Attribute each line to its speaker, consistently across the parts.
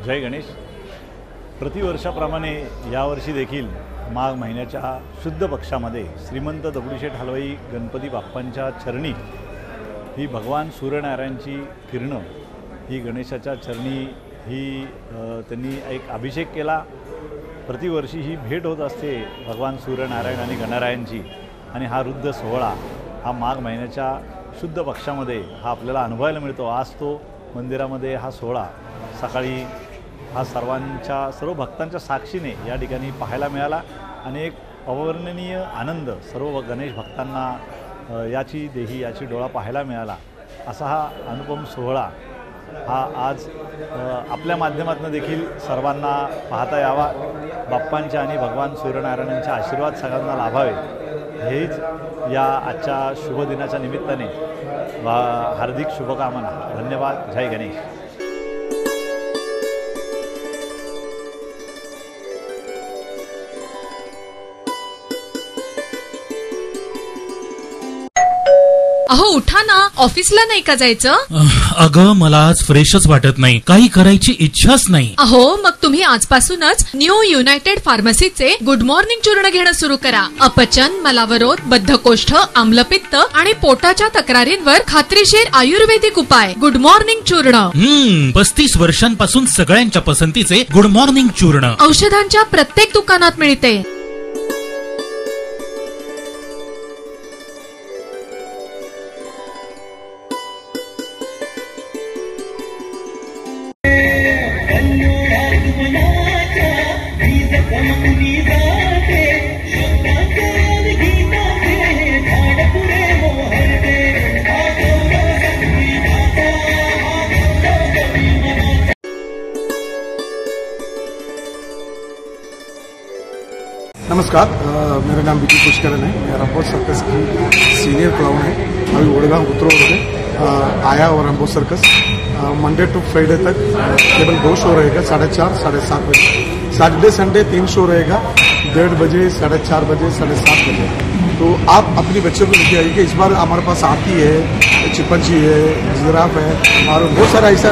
Speaker 1: जय गणेश। प्रतिवर्षाप्रमाणे यावर्षी देखील माघ महिन्याच्या शुद्ध पक्षामध्ये श्रीमंत दगडूशेठ हलवाई गणपती बाप्पांच्या चरणी ही भगवान सूर्यनारायणांची किरणं ही गणेशाच्या चरणी ही त्यांनी एक अभिषेक केला। प्रतिवर्षी ही भेट होत असते भगवान सूर्यनारायण आणि गणरायांची, आणि हा रुद्र सोहळा हा माघ महिन्याच्या शुद्ध पक्षामध्ये हा आपल्याला अनुभवायला मिळतो। आज तो मंदिरामध्ये हा सोहळा सकाळी हा सर्व भक्तांच्या साक्षीने या ठिकाणी पाहायला मिळाला आणि एक अवर्णनीय आनंद सर्व गणेश भक्तांना याची डोळा पाहायला मिळाला। असा हा अनुपम सोहळा हा आज आपल्या माध्यमातून देखील सर्वांना पाहता यावा, बाप्पांच्या आणि भगवान सूर्यनारायणांचे आशीर्वाद सगळ्यांना लाभावे, हेच या आजच्या शुभ दिनाच्या निमित्ताने हार्दिक शुभकामना। धन्यवाद। जय गणेश।
Speaker 2: अहो उठा ना, ऑफिसला नाही का जायचं?
Speaker 3: अगं मला आज फ्रेशच वाटत नाही, काही करायची इच्छाच नाही।
Speaker 2: अहो मग तुम्ही आजपासूनच न्यू युनायटेड फार्मसीचे गुड मॉर्निंग चूर्ण घेणं सुरू करा। अपचन, मलावरोध, बद्धकोष्ठ, आम्लपित्त आणि पोटाच्या तक्रारींवर खात्रीशीर आयुर्वेदिक उपाय गुड मॉर्निंग चूर्ण।
Speaker 3: 35 वर्षांपासून सगळ्यांच्या पसंतीचे गुड मॉर्निंग चूर्ण
Speaker 2: औषधांच्या प्रत्येक दुकानात मिळते।
Speaker 4: नमस्कार, मेरा नाम विकी पुष्करन है। मैं रंबो सर्कस की सीनियर क्लाउन है। अभी वडगांव उतरो आया और रंबो सर्कस मंडे टू फ्राइडे तक केवल 2 शो रहेगा, 4:30 7:30 बजे। सैटरडे संडे 3 शो रहेगा, 1:30 बजे, 4:30 बजे, 7:30 बजे। तो आप अपनी बच्चों को लेके आइए। इस बार हमारे पास हाथी है, चिपंजी है, जिराफ है और बहुत सारा ऐसा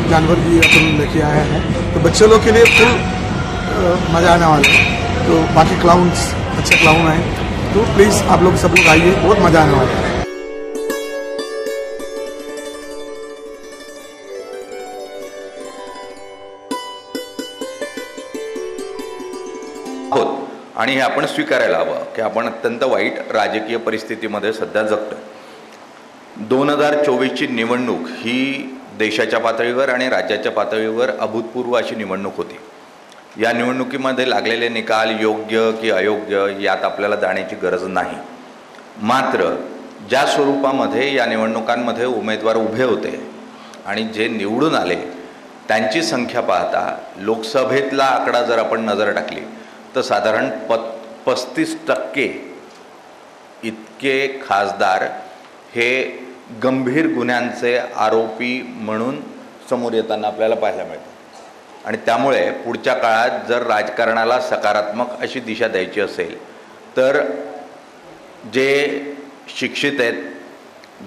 Speaker 4: जानवर भी अपन लेके आया है। तो बच्चों लोग के लिए फुल मजा आने वाला है। तो बाकी क्लाउन्स अच्छे क्लाउन हैं, तो प्लीज़ आप लोग सब लोग आइए, बहुत मजा आने वाला है।
Speaker 5: आणि हे आपण स्वीकारायला हवं की आपण अत्यंत वाईट राजकीय परिस्थितीमध्ये सध्या जगतो। 2024ची निवडणूक ही देशाच्या पातळीवर आणि राज्याच्या पातळीवर अभूतपूर्व अशी निवडणूक होती। या निवडणुकीमध्ये लागलेले निकाल योग्य की अयोग्य यात आपल्याला जाण्याची गरज नाही, मात्र ज्या स्वरूपामध्ये या निवडणुकांमध्ये उमेदवार उभे होते आणि जे निवडून आले त्यांची संख्या पाहता लोकसभेतला आकडा जर आपण नजर टाकली तर साधारण 35% इतके खासदार हे गंभीर गुन्ह्यांचे आरोपी म्हणून समोर येताना आपल्याला पाहायला मिळतं। आणि त्यामुळे पुढच्या काळात जर राजकारणाला सकारात्मक अशी दिशा द्यायची असेल तर जे शिक्षित आहेत,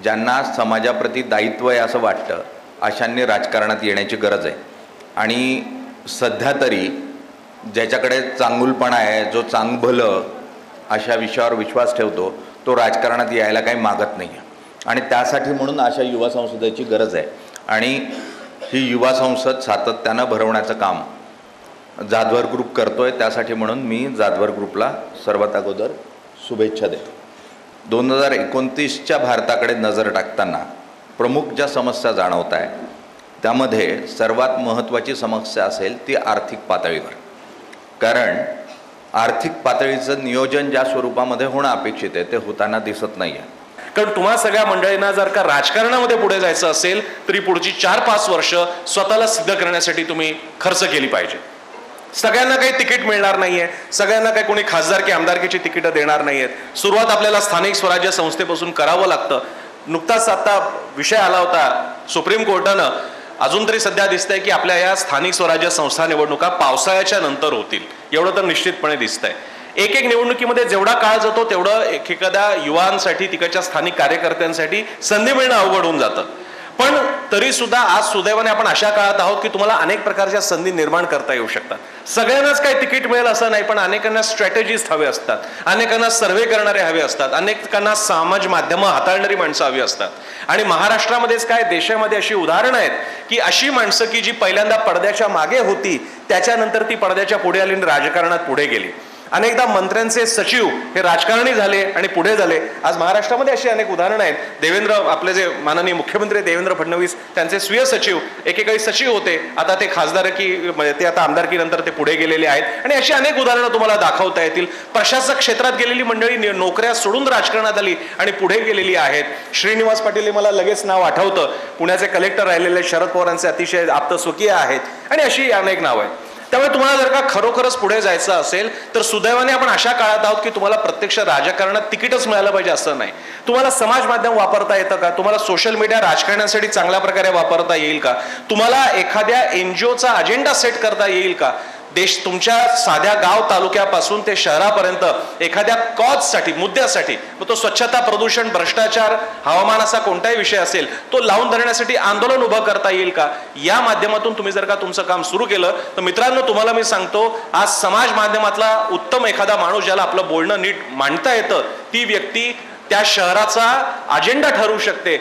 Speaker 5: ज्यांना समाजाप्रती दायित्व आहे असं वाटतं, अशांनी राजकारणात येण्याची गरज आहे। आणि सध्या तरी ज्याच्याकडे चांगुलपणा आहे, जो चांगभलं अशा विषयावर विश्वास ठेवतो, तो राजकारणात यायला काही मागत नाही आहे। आणि त्यासाठी म्हणून अशा युवा संसदेची गरज आहे। आणि ही युवा संसद सातत्यानं भरवण्याचं काम जाधवर ग्रुप करतोय। त्यासाठी म्हणून मी जाधवर ग्रुपला सर्वात अगोदर शुभेच्छा देतो। 2029च्या भारताकडे नजर टाकताना प्रमुख ज्या समस्या जाणवत आहेत त्यामध्ये सर्वात महत्त्वाची समस्या असेल ती आर्थिक पातळीवर। कारण आर्थिक पातळीचं नियोजन ज्या स्वरूपामध्ये होणं अपेक्षित आहे ते होताना दिसत नाही आहे।
Speaker 6: कारण तुम्हा सगळ्या मंडळींना जर का राजकारणामध्ये पुढे जायचं असेल तरी पुढची 4-5 वर्ष स्वतःला सिद्ध करण्यासाठी तुम्ही खर्च केली पाहिजे। सगळ्यांना काही तिकीट मिळणार नाहीये, सगळ्यांना काही कोणी खासदार की आमदारकीची तिकीटं देणार नाहीयेत। सुरुवात आपल्याला स्थानिक स्वराज्य संस्थेपासून करावं लागतं। नुकताच आता विषय आला होता सुप्रीम कोर्टानं, अजून तरी सध्या दिसतंय की आपल्या या स्थानिक स्वराज्य संस्था निवडणुका पावसाळ्याच्या नंतर होतील, एवढं तर निश्चितपणे दिसतंय। एक निवडणुकीमध्ये जेवढा काळ जातो तेवढं एखाद्या युवांसाठी, तिकडच्या स्थानिक कार्यकर्त्यांसाठी संधी मिळणं अवघड होऊन जातं। पण तरी सुद्धा आज सुदैवाने आपण अशा काळात आहोत की तुम्हाला अनेक प्रकारच्या संधी निर्माण करता येऊ शकतात। सगळ्यांनाच काही तिकीट मिळेल असं नाही, पण अनेकांना स्ट्रॅटेजीज हवे असतात, अनेकांना सर्वे करणारे हवे असतात, अनेकांना समाज माध्यमं हाताळणारी माणसं हवी असतात। आणि महाराष्ट्रामध्येच काय देशामध्ये अशी उदाहरणं आहेत की अशी माणसं की जी पहिल्यांदा पडद्याच्या मागे होती त्याच्यानंतर ती पडद्याच्या पुढे आली आणि राजकारणात पुढे गेली। अनेकदा मंत्र्यांचे सचिव हे राजकारणी झाले आणि पुढे झाले। आज महाराष्ट्रामध्ये अशी अनेक उदाहरणं आहेत। आपले जे माननीय मुख्यमंत्री देवेंद्र फडणवीस त्यांचे स्वीय सचिव एकेकाळी सचिव होते, आता ते ते आता आमदारकीनंतर ते पुढे गेलेले आहेत। आणि अशी अनेक उदाहरणं तुम्हाला दाखवता येतील। प्रशासक क्षेत्रात गेलेली मंडळी नोकऱ्या सोडून राजकारणात आली आणि पुढे गेलेली आहेत। श्रीनिवास पाटील हे मला लगेच नाव आठवतं, पुण्याचे कलेक्टर राहिलेले शरद पवारांचे अतिशय आप्तस्वकीय आहेत आणि अशी अनेक नावं आहेत। त्यामुळे तुम्हाला जर का खरोखरच पुढे जायचं असेल तर सुदैवाने आपण अशा काळात आहोत की तुम्हाला प्रत्यक्ष राजकारणात तिकीटच मिळालं पाहिजे असं नाही। तुम्हाला समाज माध्यम वापरता येतं का? तुम्हाला सोशल मीडिया राजकारणासाठी चांगल्या प्रकारे वापरता येईल का? तुम्हाला एखाद्या एनजीओचा अजेंडा सेट करता येईल का? देश तुमच्या साध्या गाव तालुक्यापासून ते शहरापर्यंत एखाद्या कॉजसाठी मुद्द्यासाठी, मग तो स्वच्छता, प्रदूषण, भ्रष्टाचार, हवामान असा कोणताही विषय असेल तो लावून धरण्यासाठी आंदोलन उभं करता येईल का? या माध्यमातून तुम्ही जर का तुमचं काम सुरू केलं तर मित्रांनो तुम्हाला मी सांगतो आज समाज माध्यमातला उत्तम एखादा माणूस ज्याला आपलं बोलणं नीट मांडता येतं ती व्यक्ती त्या शहराचा अजेंडा ठरवू शकते।